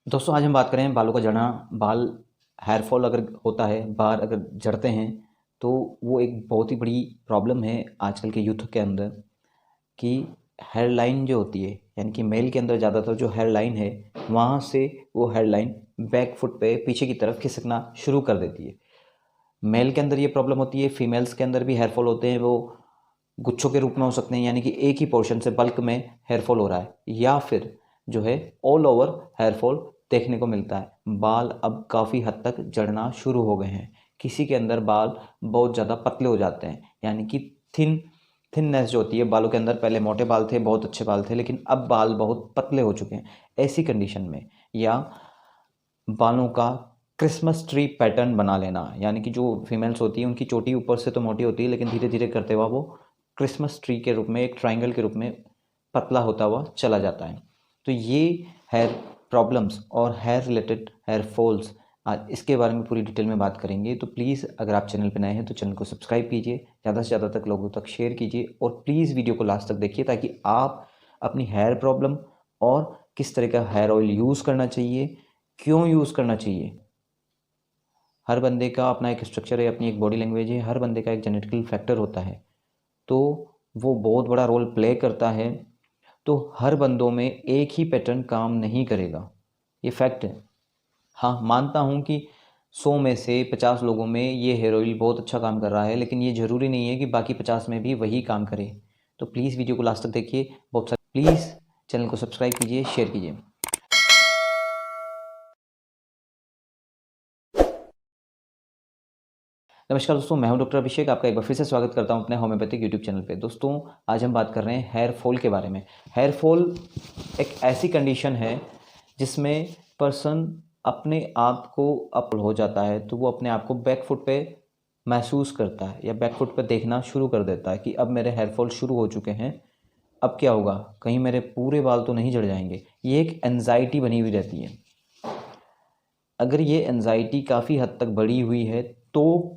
दोस्तों आज हम बात करें बालों का झड़ना। बाल हेयर फॉल अगर होता है, बाल अगर झड़ते हैं तो वो एक बहुत ही बड़ी प्रॉब्लम है आजकल के यूथ के अंदर। कि हेयर लाइन जो होती है, यानी कि मेल के अंदर ज़्यादातर जो हेयर लाइन है वहाँ से वो हेयर लाइन बैक फुट पे पीछे की तरफ खिसकना शुरू कर देती है। मेल के अंदर ये प्रॉब्लम होती है। फीमेल्स के अंदर भी हेयर फॉल होते हैं, वो गुच्छों के रूप में हो सकते हैं, यानी कि एक ही पोर्शन से बल्क में हेयर फॉल हो रहा है, या फिर जो है ऑल ओवर हेयर फॉल देखने को मिलता है। बाल अब काफ़ी हद तक झड़ना शुरू हो गए हैं। किसी के अंदर बाल बहुत ज़्यादा पतले हो जाते हैं, यानी कि थिननेस जो होती है बालों के अंदर। पहले मोटे बाल थे, बहुत अच्छे बाल थे, लेकिन अब बाल बहुत पतले हो चुके हैं। ऐसी कंडीशन में या बालों का क्रिसमस ट्री पैटर्न बना लेना, यानी कि जो फीमेल्स होती हैं उनकी चोटी ऊपर से तो मोटी होती है, लेकिन धीरे धीरे करते हुआ वो क्रिसमस ट्री के रूप में, एक ट्रायंगल के रूप में पतला होता हुआ चला जाता है। तो ये हेयर प्रॉब्लम्स और हेयर रिलेटेड हेयर फॉल्स, आज इसके बारे में पूरी डिटेल में बात करेंगे। तो प्लीज़ अगर आप चैनल पर नए हैं तो चैनल को सब्सक्राइब कीजिए, ज़्यादा से ज़्यादा तक लोगों तक शेयर कीजिए, और प्लीज़ वीडियो को लास्ट तक देखिए ताकि आप अपनी हेयर प्रॉब्लम और किस तरह का हेयर ऑयल यूज़ करना चाहिए, क्यों यूज़ करना चाहिए। हर बंदे का अपना एक स्ट्रक्चर है, अपनी एक बॉडी लैंग्वेज है, हर बंदे का एक जेनेटिकल फैक्टर होता है, तो वो बहुत बड़ा रोल प्ले करता है। तो हर बंदों में एक ही पैटर्न काम नहीं करेगा, ये फैक्ट है। हाँ, मानता हूँ कि 100 में से 50 लोगों में ये हेयर ऑयल बहुत अच्छा काम कर रहा है, लेकिन ये ज़रूरी नहीं है कि बाकी 50 में भी वही काम करे। तो प्लीज़ वीडियो को लास्ट तक देखिए, बहुत सारे प्लीज़ चैनल को सब्सक्राइब कीजिए, शेयर कीजिए। नमस्कार दोस्तों, मैं हूं डॉक्टर अभिषेक, आपका एक बार फिर से स्वागत करता हूं अपने होम्योपैथिक यूट्यूब चैनल पे। दोस्तों आज हम बात कर रहे हैं हेयर फॉल के बारे में। हेयर फॉल एक ऐसी कंडीशन है जिसमें पर्सन अपने आप को अप हो जाता है, तो वो अपने आप को बैक फुट पे महसूस करता है या बैक फुट पे देखना शुरू कर देता है कि अब मेरे हेयर फॉल शुरू हो चुके हैं, अब क्या होगा, कहीं मेरे पूरे बाल तो नहीं झड़ जाएंगे। ये एक एनजाइटी बनी हुई रहती है। अगर ये एनजाइटी काफ़ी हद तक बढ़ी हुई है तो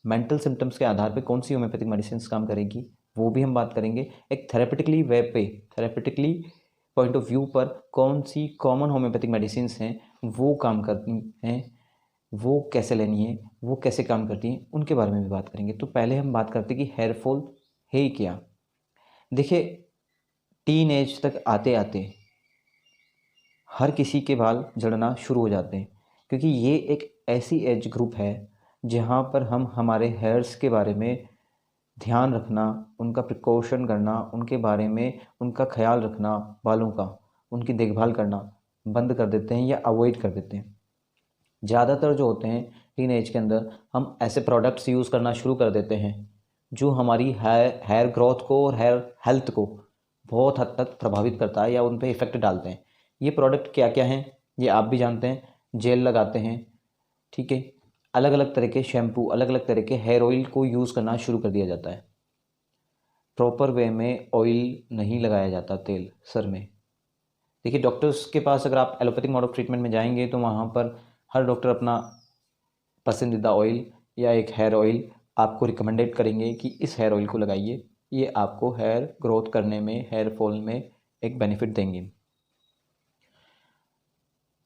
मेंटल सिम्टम्स के आधार पे कौन सी होम्योपैथिक मेडिसिन काम करेगी, वो भी हम बात करेंगे। एक थेरेपेटिकली वे पे, थेरेपेटिकली पॉइंट ऑफ व्यू पर कौन सी कॉमन होम्योपैथिक मेडिसिन हैं वो काम करती हैं, वो कैसे लेनी है, वो कैसे काम करती हैं, उनके बारे में भी बात करेंगे। तो पहले हम बात करते हैं कि हेयर फॉल है क्या। देखिए, टीन एज तक आते आते हर किसी के बाल झड़ना शुरू हो जाते हैं, क्योंकि ये एक ऐसी एज ग्रुप है जहाँ पर हम हमारे हेयर्स के बारे में ध्यान रखना, उनका प्रिकॉशन करना, उनके बारे में उनका ख्याल रखना, बालों का उनकी देखभाल करना बंद कर देते हैं या अवॉइड कर देते हैं। ज़्यादातर जो होते हैं टीन एज के अंदर हम ऐसे प्रोडक्ट्स यूज़ करना शुरू कर देते हैं जो हमारी हेयर ग्रोथ को और हेयर हेल्थ को बहुत हद तक प्रभावित करता है या उन पर इफ़ेक्ट डालते हैं। ये प्रोडक्ट क्या क्या हैं ये आप भी जानते हैं। जेल लगाते हैं, ठीक है, अलग अलग तरह के शैम्पू, अलग अलग तरह के हेयर ऑयल को यूज़ करना शुरू कर दिया जाता है। प्रॉपर वे में ऑयल नहीं लगाया जाता तेल सर में। देखिए, डॉक्टर्स के पास अगर आप एलोपैथिक मोड ऑफ ट्रीटमेंट में जाएंगे तो वहाँ पर हर डॉक्टर अपना पसंदीदा ऑयल या एक हेयर ऑयल आपको रिकमेंडेड करेंगे कि इस हेयर ऑयल को लगाइए, ये आपको हेयर ग्रोथ करने में, हेयर फॉल में एक बेनिफिट देंगे।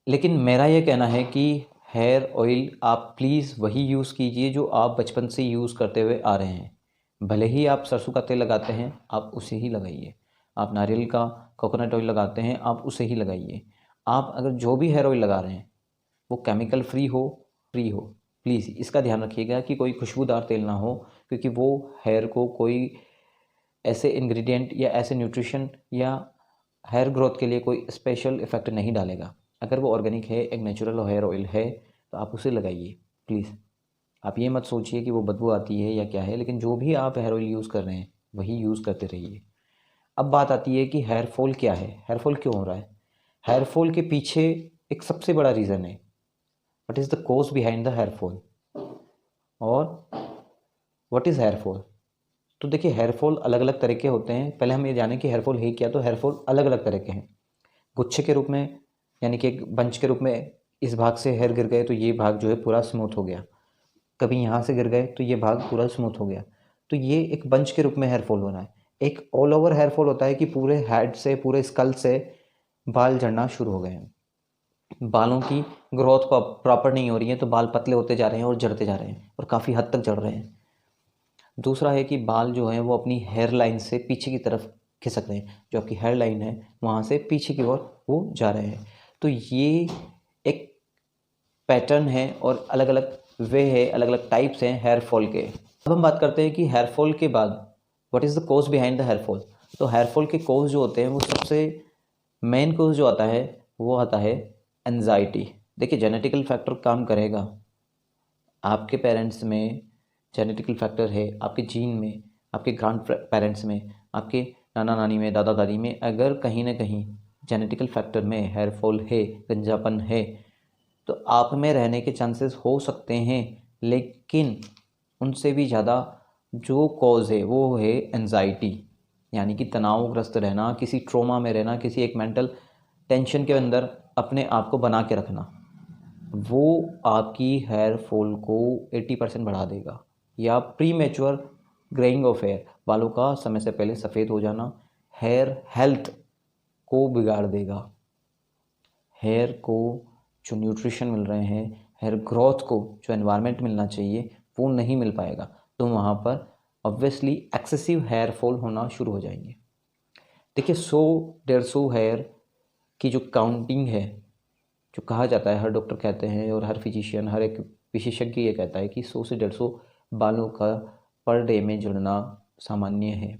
लेकिन मेरा ये कहना है कि हेयर ऑयल आप प्लीज़ वही यूज़ कीजिए जो आप बचपन से यूज़ करते हुए आ रहे हैं। भले ही आप सरसों का तेल लगाते हैं, आप उसे ही लगाइए। आप नारियल का कोकोनट ऑयल लगाते हैं, आप उसे ही लगाइए। आप अगर जो भी हेयर ऑयल लगा रहे हैं वो केमिकल फ्री हो, फ्री हो। प्लीज़ इसका ध्यान रखिएगा कि कोई खुशबूदार तेल ना हो, क्योंकि वो हेयर को कोई ऐसे इंग्रेडिएंट या ऐसे न्यूट्रिशन या हेयर ग्रोथ के लिए कोई स्पेशल इफ़ेक्ट नहीं डालेगा। अगर वो ऑर्गेनिक है, एक नेचुरल हेयर ऑयल है, तो आप उसे लगाइए प्लीज़। आप ये मत सोचिए कि वो बदबू आती है या क्या है, लेकिन जो भी आप हेयर ऑयल यूज़ कर रहे हैं वही यूज़ करते रहिए। अब बात आती है कि हेयर फॉल क्या है, हेयर फॉल क्यों हो रहा है। हेयर फॉल के पीछे एक सबसे बड़ा रीज़न है, what is the cause behind the hair fall, और व्हाट इज़ हेयर फॉल। तो देखिए, हेयर फॉल अलग अलग तरह के होते हैं। पहले हम ये जानें कि हेयर फॉल है क्या। तो हेयर फॉल अलग अलग तरह के हैं। गुच्छे के रूप में, यानी कि एक बंच के रूप में इस भाग से हेयर गिर गए तो ये भाग जो है पूरा स्मूथ हो गया। कभी यहाँ से गिर गए तो ये भाग पूरा स्मूथ हो गया। तो ये एक बंच के रूप में हेयर फॉल होना है। एक ऑल ओवर हेयर फॉल होता है कि पूरे हेड से, पूरे स्कल से बाल झड़ना शुरू हो गए हैं। बालों की ग्रोथ प्रॉपर नहीं हो रही है तो बाल पतले होते जा रहे हैं और झड़ते जा रहे हैं और काफ़ी हद तक झड़ रहे हैं। दूसरा है कि बाल जो हैं वो अपनी हेयर लाइन से पीछे की तरफ खिसक रहे हैं, जो आपकी हेयर लाइन है वहाँ से पीछे की ओर वो जा रहे हैं। तो ये एक पैटर्न है और अलग अलग वे है, अलग अलग टाइप्स हैं हेयर फॉल के। अब हम बात करते हैं कि हेयर फॉल के बाद what is the cause behind the hair fall. तो हेयर फॉल के कॉज जो होते हैं वो सबसे मेन कॉज जो आता है वो आता है एंजाइटी। देखिए जेनेटिकल फैक्टर काम करेगा, आपके पेरेंट्स में जेनेटिकल फैक्टर है, आपके जीन में, आपके ग्रैंड पेरेंट्स में, आपके नाना नानी में, दादा दादी में अगर कहीं ना कहीं जेनेटिकल फैक्टर में हेयर फॉल है, गंजापन है, तो आप में रहने के चांसेस हो सकते हैं। लेकिन उनसे भी ज़्यादा जो कॉज है वो है एंजाइटी, यानी कि तनावग्रस्त रहना, किसी ट्रॉमा में रहना, किसी एक मेंटल टेंशन के अंदर अपने आप को बना के रखना। वो आपकी हेयर फॉल को 80% बढ़ा देगा। या premature greying of hair, बालों का समय से पहले सफ़ेद हो जाना, हेयर हेल्थ को बिगाड़ देगा। हेयर को जो न्यूट्रिशन मिल रहे हैं, हेयर ग्रोथ को जो एनवायरनमेंट मिलना चाहिए वो नहीं मिल पाएगा, तो वहाँ पर ऑब्वियसली एक्सेसिव हेयर फॉल होना शुरू हो जाएंगे। देखिए 100-150 हेयर की जो काउंटिंग है, जो कहा जाता है, हर डॉक्टर कहते हैं और हर फिजिशियन, हर एक विशेषज्ञ ये कहता है कि 100 से 150 बालों का पर डे में जुड़ना सामान्य है।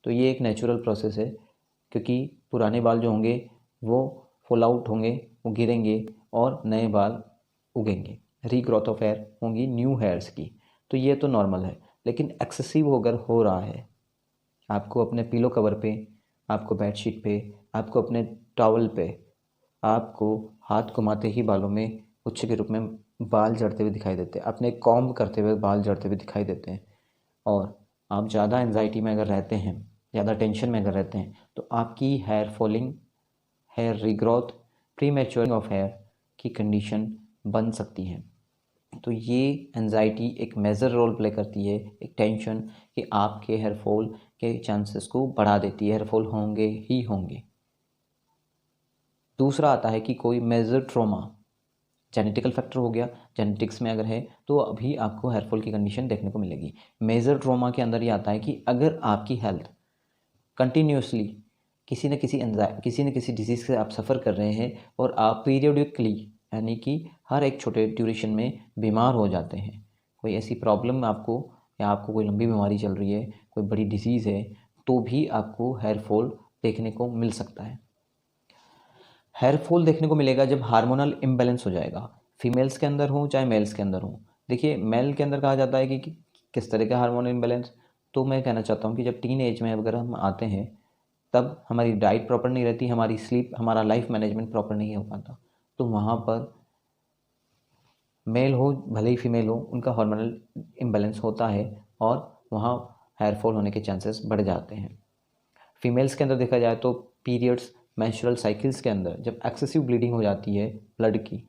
तो ये एक नेचुरल प्रोसेस है, क्योंकि पुराने बाल जो होंगे वो फॉल आउट होंगे, वो गिरेंगे और नए बाल उगेंगे, रीग्रोथ ऑफ हेयर होंगी न्यू हेयर्स की। तो ये तो नॉर्मल है। लेकिन एक्सेसिव अगर हो रहा है, आपको अपने पिलो कवर पे, आपको बेडशीट पे, आपको अपने टॉवल पे, आपको हाथ घुमाते ही बालों में गुच्छे के रूप में बाल झड़ते हुए दिखाई देते हैं, अपने कॉम्ब करते हुए बाल झड़ते हुए दिखाई देते हैं, और आप ज़्यादा एंजाइटी में अगर रहते हैं, ज़्यादा टेंशन में अगर रहते हैं, तो आपकी hair falling, hair regrowth, pre maturing of hair की कंडीशन बन सकती है। तो ये एंजाइटी एक मेजर रोल प्ले करती है, एक टेंशन, कि आपके हेयर फॉल के चांसेस को बढ़ा देती है, हेयर फॉल होंगे ही होंगे। दूसरा आता है कि कोई मेजर ट्रॉमा, जेनेटिकल फैक्टर हो गया, जेनेटिक्स में अगर है तो अभी आपको हेयर फॉल की कंडीशन देखने को मिलेगी। मेजर ट्रॉमा के अंदर ये आता है कि अगर आपकी हेल्थ कंटिन्यूसली किसी न किसी डिजीज़ से आप सफ़र कर रहे हैं और आप पीरियडिकली, यानी कि हर एक छोटे ड्यूरेशन में बीमार हो जाते हैं, कोई ऐसी प्रॉब्लम आपको, या आपको कोई लंबी बीमारी चल रही है, कोई बड़ी डिजीज़ है, तो भी आपको हेयर फॉल देखने को मिल सकता है। हेयर फॉल देखने को मिलेगा जब हार्मोनल इम्बैलेंस हो जाएगा, फीमेल्स के अंदर हो चाहे मेल्स के अंदर हो। देखिए मेल के अंदर कहा जाता है कि किस तरह का हार्मोनल इम्बैलेंस, तो मैं कहना चाहता हूँ कि जब टीन एज में अगर हम आते हैं, तब हमारी डाइट प्रॉपर नहीं रहती, हमारी स्लीप, हमारा लाइफ मैनेजमेंट प्रॉपर नहीं हो पाता, तो वहाँ पर मेल हो भले ही फीमेल हो, उनका हार्मोनल इम्बैलेंस होता है और वहाँ हेयर फॉल होने के चांसेस बढ़ जाते हैं। फीमेल्स के अंदर देखा जाए तो पीरियड्स, मेंस्ट्रुअल साइकिल्स के अंदर जब एक्सेसिव ब्लीडिंग हो जाती है ब्लड की,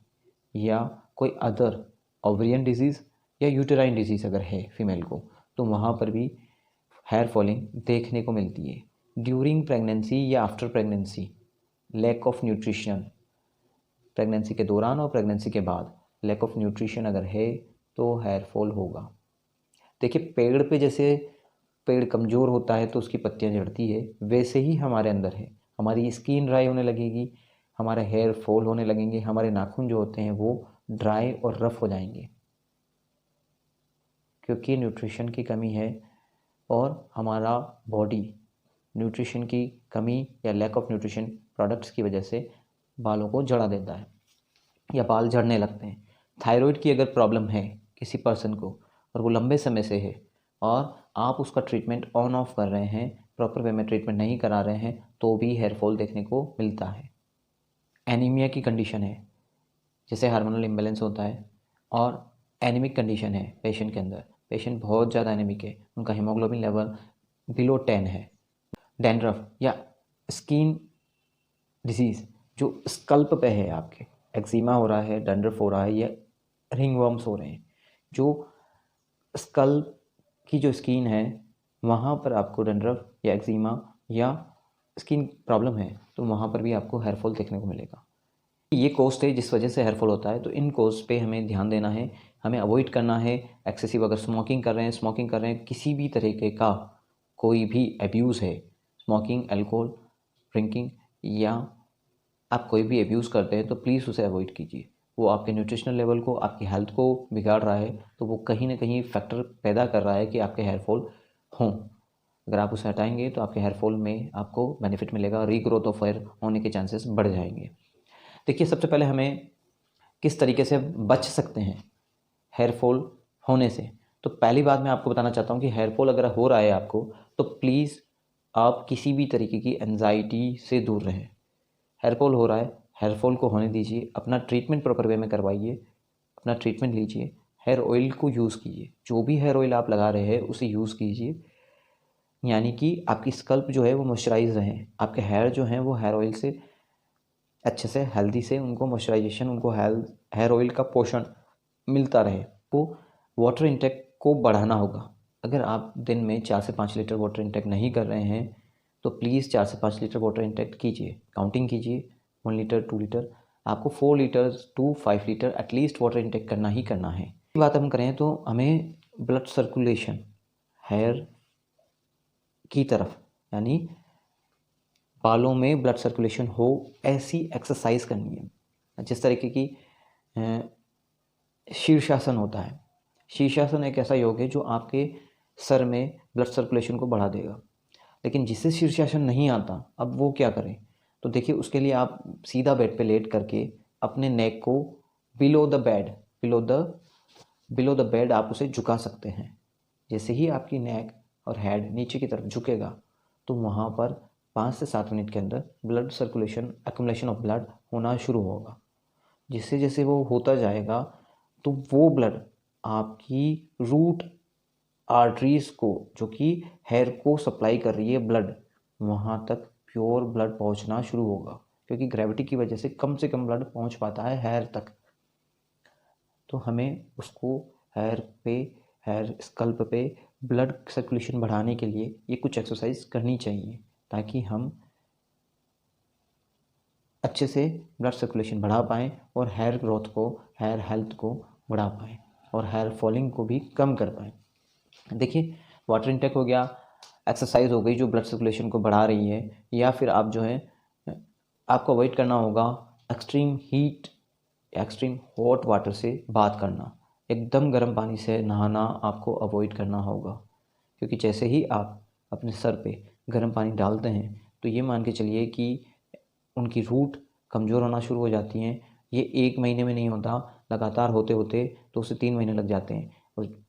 या कोई अदर ओवरियन डिजीज़ या यूटेराइन डिजीज़ अगर है फीमेल को, तो वहाँ पर भी हेयर फॉलिंग देखने को मिलती है। ड्यूरिंग प्रेगनेंसी या after pregnancy, lack of nutrition, pregnancy के दौरान और प्रेगनेंसी के बाद लैक ऑफ न्यूट्रिशन अगर है तो हेयर फॉल होगा। देखिए पेड़ पे जैसे पेड़ कमज़ोर होता है तो उसकी पत्तियां झड़ती है, वैसे ही हमारे अंदर है, हमारी स्किन ड्राई होने लगेगी, हमारे हेयर फॉल होने लगेंगे, हमारे नाखून जो होते हैं वो ड्राई और रफ हो जाएंगे, क्योंकि न्यूट्रिशन की कमी है और हमारा बॉडी न्यूट्रिशन की कमी या लैक ऑफ न्यूट्रिशन प्रोडक्ट्स की वजह से बालों को झड़ा देता है या बाल झड़ने लगते हैं। थायराइड की अगर प्रॉब्लम है किसी पर्सन को और वो लंबे समय से है और आप उसका ट्रीटमेंट ऑन ऑफ कर रहे हैं, प्रॉपर वे में ट्रीटमेंट नहीं करा रहे हैं, तो भी हेयर फॉल देखने को मिलता है। एनीमिया की कंडीशन है, जैसे हार्मोनल इम्बैलेंस होता है, और एनीमिक कंडीशन है पेशेंट के अंदर, पेशेंट बहुत ज़्यादा एनीमिक है, उनका हीमोग्लोबिन लेवल बिलो 10 है। डैंड्रफ या स्किन डिजीज़ जो स्कल्प पे है, आपके एक्जिमा हो रहा है, डैंड्रफ हो रहा है, या रिंगवर्म्स हो रहे हैं, जो स्कल्प की जो स्किन है वहाँ पर आपको डैंड्रफ या एक्जिमा या स्किन प्रॉब्लम है, तो वहाँ पर भी आपको हेयर फॉल देखने को मिलेगा। ये कॉज थे जिस वजह से हेयर फॉल होता है, तो इन कॉज पे हमें ध्यान देना है, हमें अवॉइड करना है एक्सेसिव। अगर स्मोकिंग कर रहे हैं, किसी भी तरीके का कोई भी एब्यूज़ है, स्मोकिंग, अल्कोहल, ड्रिंकिंग, या आप कोई भी एब्यूज़ करते हैं, तो प्लीज़ उसे अवॉइड कीजिए। वो आपके न्यूट्रिशनल लेवल को, आपकी हेल्थ को बिगाड़ रहा है, तो वो कहीं ना कहीं फैक्टर पैदा कर रहा है कि आपके हेयर फॉल हों। अगर आप उसे हटाएंगे तो आपके हेयर फॉल में आपको बेनिफिट मिलेगा, रीग्रोथ ऑफ हेयर होने के चांसेस बढ़ जाएंगे। देखिए, सबसे पहले हमें किस तरीके से बच सकते हैं हेयर फॉल होने से। तो पहली बात मैं आपको बताना चाहता हूँ कि हेयर फॉल अगर हो रहा है आपको, तो प्लीज़ आप किसी भी तरीके की एंजाइटी से दूर रहें। हेयर फॉल हो रहा है, हेयर फॉल को होने दीजिए, अपना ट्रीटमेंट प्रॉपर वे में करवाइए, अपना ट्रीटमेंट लीजिए, हेयर ऑयल को यूज़ कीजिए, जो भी हेयर ऑयल आप लगा रहे हैं उसे यूज़ कीजिए, यानी कि आपकी स्कल्प जो है वो मॉइस्चराइज रहे, आपके हेयर जो हैं वो हेयर ऑयल से अच्छे से हेल्दी से उनको मॉइस्चराइजेशन, उनको हेयर ऑयल का पोषण मिलता रहे। तो वाटर इंटेक को बढ़ाना होगा। अगर आप दिन में 4 से 5 लीटर वाटर इंटेक नहीं कर रहे हैं, तो प्लीज़ 4 से 5 लीटर वाटर इंटेक कीजिए, काउंटिंग कीजिए, 1 लीटर 2 लीटर, आपको 4 litres to 5 litre at least water intake करना ही करना है। बात हम करें तो हमें ब्लड सर्कुलेशन हेयर की तरफ, यानी बालों में ब्लड सर्कुलेशन हो, ऐसी एक्सरसाइज करनी है। जिस तरीके की शीर्षासन होता है, शीर्षासन एक ऐसा योग है जो आपके सर में ब्लड सर्कुलेशन को बढ़ा देगा। लेकिन जिसे शीर्षासन नहीं आता, अब वो क्या करें? तो देखिए, उसके लिए आप सीधा बेड पे लेट करके अपने नेक को below the bed below the bed आप उसे झुका सकते हैं। जैसे ही आपकी नेक और हेड नीचे की तरफ झुकेगा, तो वहाँ पर 5 से 7 मिनट के अंदर blood circulation, accumulation of blood होना शुरू होगा। जिससे जैसे वो होता जाएगा, तो वो ब्लड आपकी रूट आर्टरीज़ को, जो कि हेयर को सप्लाई कर रही है ब्लड, वहाँ तक प्योर ब्लड पहुँचना शुरू होगा, क्योंकि ग्रेविटी की वजह से कम ब्लड पहुँच पाता है हेयर तक। तो हमें उसको हेयर स्कल्प पे ब्लड सर्कुलेशन बढ़ाने के लिए ये कुछ एक्सरसाइज करनी चाहिए, ताकि हम अच्छे से ब्लड सर्कुलेशन बढ़ा पाएँ और हेयर ग्रोथ को, हेयर हेल्थ को बढ़ा पाएँ और हेयर फॉलिंग को भी कम कर पाएँ। देखिए, वाटर इंटेक हो गया, एक्सरसाइज हो गई जो ब्लड सर्कुलेशन को बढ़ा रही है, या फिर आप जो है आपको अवॉइड करना होगा extreme heat, extreme hot water से बात करना। एकदम गर्म पानी से नहाना आपको अवॉइड करना होगा, क्योंकि जैसे ही आप अपने सर पे गर्म पानी डालते हैं, तो ये मान के चलिए कि उनकी रूट कमज़ोर होना शुरू हो जाती हैं। ये 1 महीने में नहीं होता, लगातार होते होते 2 से 3 महीने लग जाते हैं, और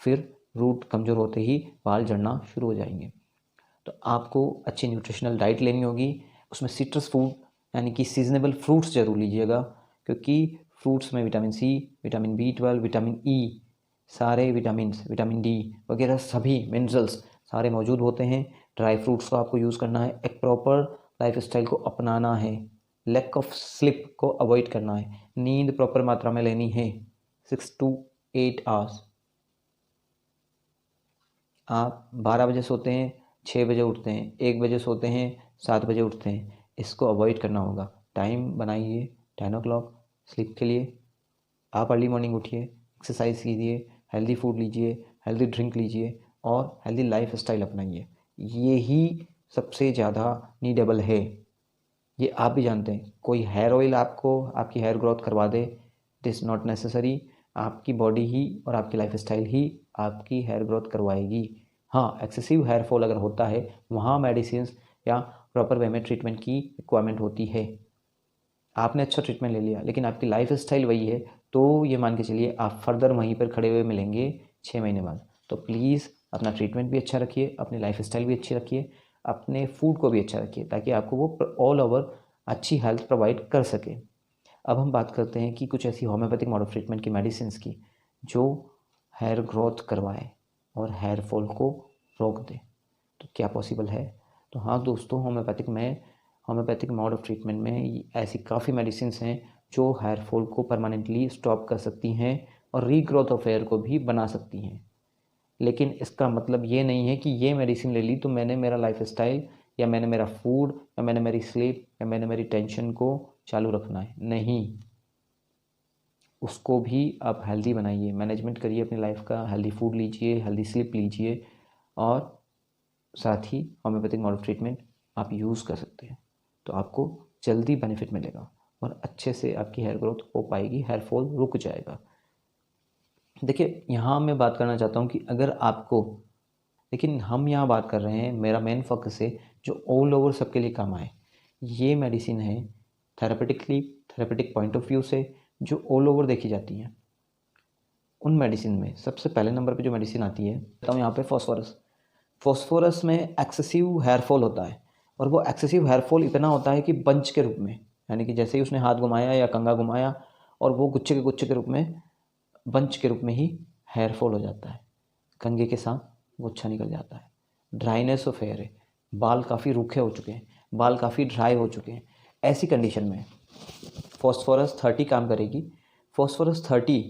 फिर रूट कमज़ोर होते ही बाल झड़ना शुरू हो जाएंगे। तो आपको अच्छी न्यूट्रिशनल डाइट लेनी होगी, उसमें सिट्रस फूड यानी कि सीजनेबल फ्रूट्स ज़रूर लीजिएगा, क्योंकि फ्रूट्स में vitamin C, vitamin B12, vitamin E, सारे विटामिन्स, विटामिन डी वगैरह सभी मिनरल्स सारे मौजूद होते हैं। ड्राई फ्रूट्स को आपको यूज़ करना है, एक प्रॉपर लाइफस्टाइल को अपनाना है, लैक ऑफ स्लिप को अवॉइड करना है, नींद प्रॉपर मात्रा में लेनी है, 6 to 8 आवर्स। आप 12 बजे सोते हैं, 6 बजे उठते हैं, 1 बजे सोते हैं, 7 बजे उठते हैं, इसको अवॉइड करना होगा। टाइम बनाइए 10 ओ क्लॉक स्लीप के लिए। आप अर्ली मॉर्निंग उठिए, एक्सरसाइज कीजिए, हेल्दी फूड लीजिए, हेल्दी ड्रिंक लीजिए और हेल्दी लाइफ स्टाइल अपनाइए। ये ही सबसे ज़्यादा नीडेबल है। ये आप भी जानते हैं, कोई हेयर ऑयल आपको आपकी हेयर ग्रोथ करवा दे, इट इज़ नॉट नेसेसरी। आपकी बॉडी ही और आपकी लाइफस्टाइल ही आपकी हेयर ग्रोथ करवाएगी। हाँ, एक्सेसिव हेयर फॉल अगर होता है, वहाँ मेडिसिन या प्रॉपर वे में ट्रीटमेंट की रिक्वायरमेंट होती है। आपने अच्छा ट्रीटमेंट ले लिया, लेकिन आपकी लाइफस्टाइल वही है, तो ये मान के चलिए आप फर्दर वहीं पर खड़े हुए मिलेंगे 6 महीने बाद। तो प्लीज़ अपना ट्रीटमेंट भी अच्छा रखिए, अपनी लाइफस्टाइल भी अच्छी रखिए, अपने फूड को भी अच्छा रखिए, ताकि आपको वो ऑल ओवर अच्छी हेल्थ प्रोवाइड कर सके। अब हम बात करते हैं कि कुछ ऐसी होम्योपैथिक मॉड ऑफ ट्रीटमेंट की मेडिसिन की जो हेयर ग्रोथ करवाए और हेयर फॉल को रोक दे। तो क्या पॉसिबल है? तो हाँ दोस्तों, होम्योपैथिक मोड ऑफ ट्रीटमेंट में ऐसी काफ़ी मेडिसिन हैं जो हेयर फॉल को परमानेंटली स्टॉप कर सकती हैं और रीग्रोथ ऑफ हेयर को भी बना सकती हैं। लेकिन इसका मतलब ये नहीं है कि ये मेडिसिन ले ली तो मैंने मेरा लाइफस्टाइल, या मैंने मेरा फूड, या मैंने मेरी स्लीप, या मैंने मेरी टेंशन को चालू रखना है, नहीं, उसको भी आप हेल्दी बनाइए, मैनेजमेंट करिए अपनी लाइफ का, हेल्दी फूड लीजिए, हेल्दी स्लीप लीजिए, और साथ ही होम्योपैथिक मॉडल ट्रीटमेंट आप यूज़ कर सकते हैं। तो आपको जल्दी बेनिफिट मिलेगा और अच्छे से आपकी हेयर ग्रोथ हो पाएगी, हेयर फॉल रुक जाएगा। देखिए, यहाँ मैं बात करना चाहता हूँ कि अगर आपको, लेकिन हम यहाँ बात कर रहे हैं, मेरा मेन फोकस है जो ऑल ओवर सबके लिए काम आए। ये मेडिसिन है थेरेपेटिक पॉइंट ऑफ व्यू से जो ऑल ओवर देखी जाती हैं। उन मेडिसिन में सबसे पहले नंबर पे जो मेडिसिन आती है, तो यहाँ पे फॉस्फोरस में एक्सेसिव हेयर फॉल होता है, और वो एक्सेसिव हेयर फॉल इतना होता है कि बंच के रूप में, यानी कि जैसे ही उसने हाथ घुमाया या कंघा घुमाया और वो गुच्छे के रूप में, बंच के रूप में ही हेयर फॉल हो जाता है, कंघे के साथ गुच्छा निकल जाता है। ड्राइनेस ऑफ हेयर है, बाल काफ़ी रूखे हो चुके हैं, बाल काफ़ी ड्राई हो चुके हैं, ऐसी कंडीशन में फॉस्फोरस 30 काम करेगी। फॉस्फोरस 30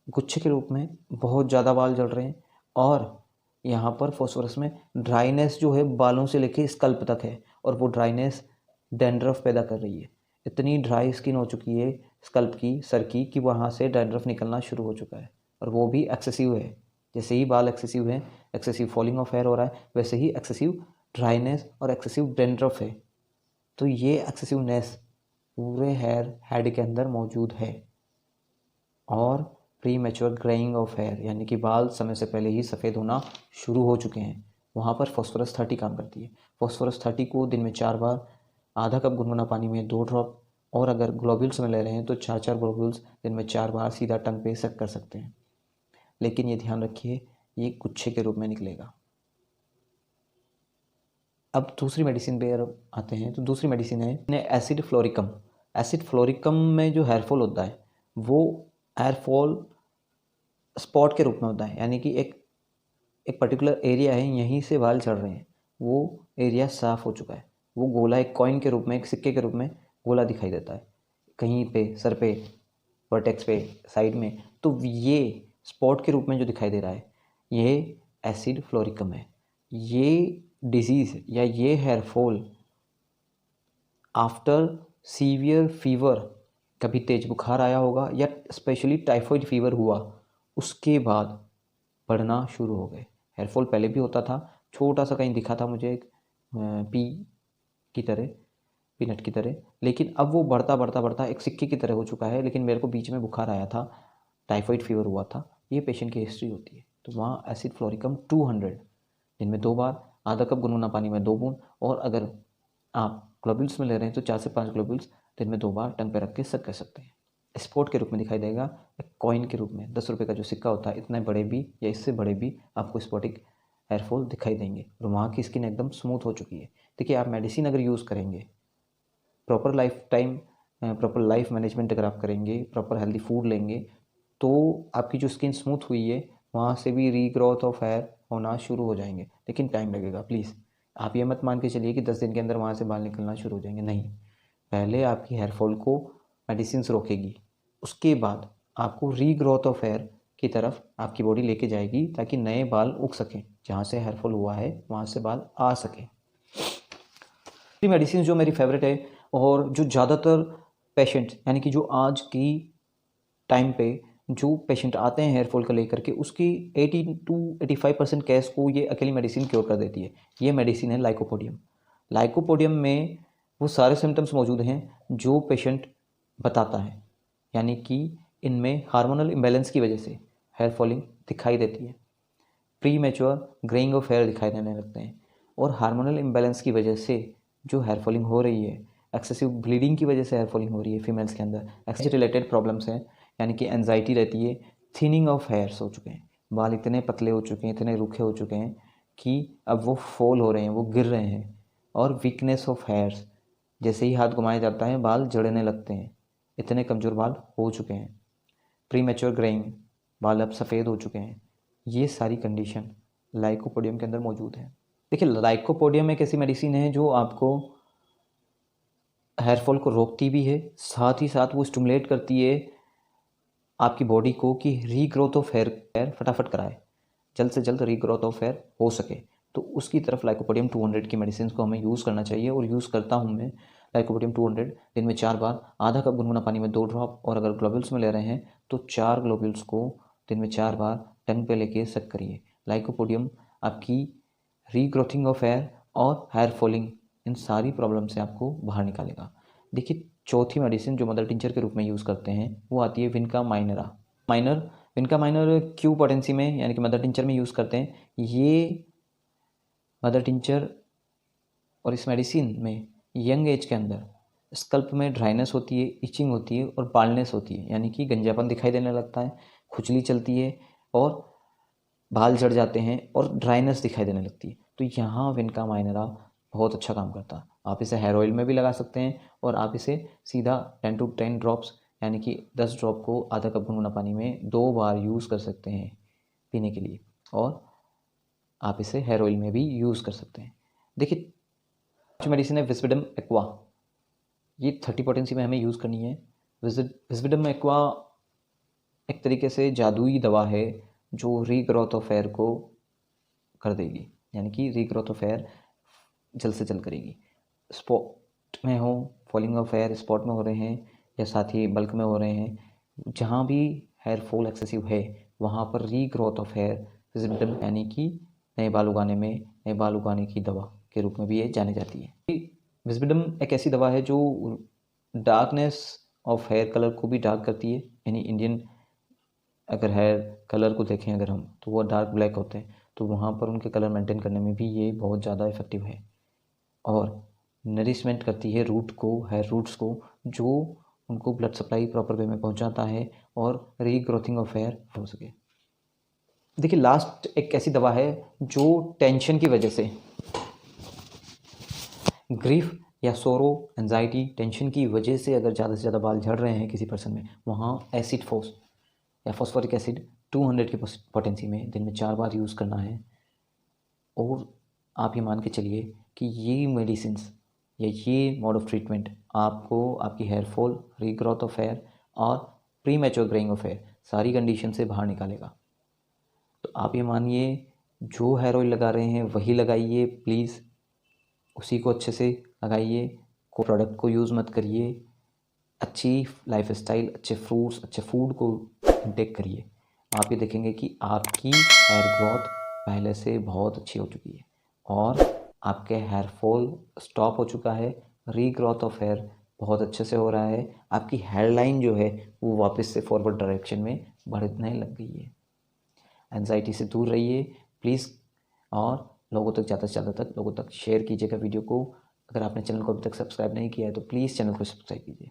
गुच्छे के रूप में बहुत ज़्यादा बाल जल रहे हैं, और यहाँ पर फॉस्फोरस में ड्राइनेस जो है बालों से लेके स्कल्प तक है, और वो ड्राइनेस डैंड्रफ पैदा कर रही है। इतनी ड्राई स्किन हो चुकी है स्कल्प की, सर की, कि वहाँ से डैंड्रफ निकलना शुरू हो चुका है, और वो भी एक्सेसिव है। जैसे ही बाल एक्सेसिव है, एक्सेसिव फॉलिंग ऑफ हेयर हो रहा है, वैसे ही एक्सेसिव ड्राइनेस और एक्सेसिव डैंड्रफ है। तो ये एक्सेसिवनेस पूरे हेड के अंदर मौजूद है। और premature greying of hair, यानी कि बाल समय से पहले ही सफ़ेद होना शुरू हो चुके हैं, वहाँ पर फॉस्फोरस 30 काम करती है। फॉस्फोरस 30 को दिन में 4 बार, आधा कप गुनगुना पानी में 2 ड्रॉप, और अगर ग्लोब्यूल्स में ले रहे हैं तो 4 ग्लोब्यूल्स दिन में 4 बार सीधा टंग पे सक कर सकते हैं। लेकिन ये ध्यान रखिए, ये गुच्छे के रूप में निकलेगा। अब दूसरी मेडिसिन पे आते हैं, तो दूसरी मेडिसिन है एसिड फ्लोरिकम। एसिड फ्लोरिकम में जो हेयरफॉल होता है वो हेयरफॉल स्पॉट के रूप में होता है, यानी कि एक पर्टिकुलर एरिया है, यहीं से बाल चढ़ रहे हैं, वो एरिया साफ़ हो चुका है, वो गोला एक कॉइन के रूप में, एक सिक्के के रूप में गोला दिखाई देता है कहीं पे, सर पे, वर्टेक्स पे, साइड में। तो ये स्पॉट के रूप में जो दिखाई दे रहा है, ये एसिड फ्लोरिकम है। ये डिजीज़ या ये हेयरफॉल आफ्टर सीवियर फीवर, कभी तेज बुखार आया होगा या स्पेशली टाइफाइड फीवर हुआ, उसके बाद बढ़ना शुरू हो गए। हेयरफॉल पहले भी होता था, छोटा सा कहीं दिखा था मुझे, एक पीनट की तरह, लेकिन अब वो बढ़ता बढ़ता बढ़ता एक सिक्के की तरह हो चुका है। लेकिन मेरे को बीच में बुखार आया था, टाइफाइड फीवर हुआ था, ये पेशेंट की हिस्ट्री होती है। तो वहाँ एसिड फ्लोरिकम 200 दिन में 2 बार, आधा कप गुनगुना पानी में 2 बूंद, और अगर आप ग्लोब्यूल्स में ले रहे हैं तो 4 से 5 ग्लोब्यूल्स दिन में 2 बार टंग पे रख के सक कर सकते हैं। स्पॉट के रूप में दिखाई देगा, एक कॉइन के रूप में, 10 रुपये का जो सिक्का होता है, इतने बड़े भी या इससे बड़े भी आपको स्पॉटिक हेयरफॉल दिखाई देंगे, और वहाँ की स्किन एकदम स्मूथ हो चुकी है। देखिए, आप मेडिसिन अगर यूज़ करेंगे, प्रॉपर लाइफ मैनेजमेंट अगर आप करेंगे, प्रॉपर हेल्दी फूड लेंगे, तो आपकी जो स्किन स्मूथ हुई है वहाँ से भी रीग्रोथ ऑफ हेयर होना शुरू हो जाएंगे। लेकिन टाइम लगेगा। प्लीज़ आप ये मत मान के चलिए कि 10 दिन के अंदर वहाँ से बाल निकलना शुरू हो जाएंगे, नहीं। पहले आपकी हेयरफॉल को मेडिसिन रोकेगी, उसके बाद आपको रीग्रोथ ऑफ हेयर की तरफ आपकी बॉडी लेके जाएगी, ताकि नए बाल उग सकें, जहाँ से हेयरफॉल हुआ है वहाँ से बाल आ सकें। मेडिसिन जो मेरी फेवरेट है, और जो ज़्यादातर पेशेंट, यानी कि जो आज की टाइम पे जो पेशेंट आते हैं हेयरफॉल को लेकर के, उसकी 80 to 85% केस को ये अकेली मेडिसिन क्योर कर देती है। ये मेडिसिन है लाइकोपोडियम। लाइकोपोडियम में वो सारे सिम्टम्स मौजूद हैं जो पेशेंट बताता है, यानी कि इनमें हार्मोनल इम्बैलेंस की वजह से हेयर फॉलिंग दिखाई देती है, premature greying of hair दिखाई देने लगते हैं, और हार्मोनल इम्बैलेंस की वजह से जो हेयर फॉलिंग हो रही है, एक्सेसिव ब्लीडिंग की वजह से हेयर फॉलिंग हो रही है फीमेल्स के अंदर, एक्सेस रिलेटेड प्रॉब्लम्स हैं, यानी कि एनजाइटी रहती है, थिनिंग ऑफ हेयर्स हो चुके हैं, बाल इतने पतले हो चुके हैं, इतने रूखे हो चुके हैं कि अब वो फॉल हो रहे हैं, वो गिर रहे हैं, और वीकनेस ऑफ हेयर्स, जैसे ही हाथ घुमाया जाता है बाल जड़ने लगते हैं, इतने कमज़ोर बाल हो चुके हैं, प्री मैच्योर ग्रेइंग, बाल अब सफ़ेद हो चुके हैं। ये सारी कंडीशन लाइकोपोडियम के अंदर मौजूद है। देखिए, लाइकोपोडियम एक ऐसी मेडिसिन है जो आपको हेयरफॉल को रोकती भी है, साथ ही साथ वो स्टिमुलेट करती है आपकी बॉडी को कि रीग्रोथ ऑफ हेयर फटाफट कराए, जल्द से जल्द रीग्रोथ ऑफ हेयर हो सके। तो उसकी तरफ लाइकोपोडियम 200 की मेडिसिन को हमें यूज़ करना चाहिए, और यूज़ करता हूँ मैं। लाइकोपोडियम 200 दिन में 4 बार, आधा कप गुनगुना पानी में 2 ड्रॉप, और अगर ग्लोब्यूल्स में ले रहे हैं तो 4 ग्लोब्यूल्स को दिन में 4 बार टंग पे लेके सक करिए। लाइकोपोडियम आपकी रीग्रोथिंग ऑफ हेयर और हेयर फॉलिंग, इन सारी प्रॉब्लम से आपको बाहर निकालेगा। देखिए, चौथी मेडिसिन जो मदर टिंचर के रूप में यूज़ करते हैं वो आती है विनका माइनर। विनका माइनर क्यू पोटेंसी में यानी कि मदर टिंचर में यूज़ करते हैं। ये मदर टिंचर और इस मेडिसिन में यंग एज के अंदर स्कल्प में ड्राइनेस होती है, इचिंग होती है और बाल्डनेस होती है, यानी कि गंजापन दिखाई देने लगता है, खुजली चलती है और बाल झड़ जाते हैं और ड्राइनेस दिखाई देने लगती है। तो यहाँ विनका माइनरा बहुत अच्छा काम करता है। आप इसे हेयर ऑयल में भी लगा सकते हैं और आप इसे सीधा 10 to 10 ड्रॉप्स यानी कि 10 ड्रॉप को आधा कप गुनगुना पानी में 2 बार यूज़ कर सकते हैं पीने के लिए, और आप इसे हेयर ऑयल में भी यूज़ कर सकते हैं। देखिए, जो मेडिसिन है विस्पिडम एक्वा, ये 30 पोटेंसी में हमें यूज़ करनी है। विस्पिडम एक्वा एक तरीके से जादुई दवा है जो रीग्रोथ ऑफ हेयर को कर देगी, यानी कि रीग्रोथ ऑफ हेयर जल्द से जल्द करेगी। स्पॉट में हो, फॉलिंग ऑफ हेयर स्पॉट में हो रहे हैं या साथ ही बल्क में हो रहे हैं, जहाँ भी हेयर फॉल एक्सेसिव है वहाँ पर रीग्रोथ ऑफ हेयर विस्पिडम यानी कि नए बाल उगाने की दवा के रूप में भी ये जानी जाती है। विस्पिडम एक ऐसी दवा है जो डार्कनेस ऑफ हेयर कलर को भी डार्क करती है, यानी इंडियन अगर हेयर कलर को देखें अगर हम, तो वो डार्क ब्लैक होते हैं, तो वहाँ पर उनके कलर मेंटेन करने में भी ये बहुत ज़्यादा इफेक्टिव है। और नरिशमेंट करती है रूट को, हेयर रूट्स को, जो उनको ब्लड सप्लाई प्रॉपर वे में पहुँचाता है और रीग्रोथिंग ऑफ हेयर हो सके। देखिए, लास्ट एक ऐसी दवा है जो टेंशन की वजह से, ग्रीफ या सोरो, एंजाइटी, टेंशन की वजह से अगर ज़्यादा से ज़्यादा बाल झड़ रहे हैं किसी पर्सन में, वहाँ एसिड फोस या फॉस्फोरिक एसिड 200 की पोटेंसी में दिन में 4 बार यूज़ करना है। और आप ये मान के चलिए कि ये मेडिसिन्स या ये मोड ऑफ ट्रीटमेंट आपको आपकी hair fall, regrowth of hair और premature greying of hair सारी कंडीशन से बाहर निकालेगा। तो आप ये मानिए, जो हेयर ऑयल लगा रहे हैं वही लगाइए प्लीज़, उसी को अच्छे से लगाइए, को प्रोडक्ट को यूज़ मत करिए। अच्छी लाइफस्टाइल, अच्छे फ्रूट्स, अच्छे फूड को इंटेक करिए। आप ये देखेंगे कि आपकी हेयर ग्रोथ पहले से बहुत अच्छी हो चुकी है और आपके हेयर फॉल स्टॉप हो चुका है, रीग्रोथ ऑफ हेयर बहुत अच्छे से हो रहा है, आपकी हेयर लाइन जो है वो वापस से फॉरवर्ड डायरेक्शन में बढ़ने लग गई है। एंजाइटी से दूर रहिए प्लीज़, और लोगों तक ज़्यादा से ज़्यादा तक लोगों तक शेयर कीजिएगा वीडियो को। अगर आपने चैनल को अभी तक सब्सक्राइब नहीं किया है तो प्लीज़ चैनल को सब्सक्राइब कीजिए।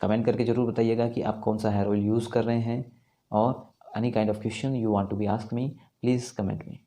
कमेंट करके ज़रूर बताइएगा कि आप कौन सा हेयर ऑयल यूज़ कर रहे हैं, और any kind of question you want to be ask me, please comment me.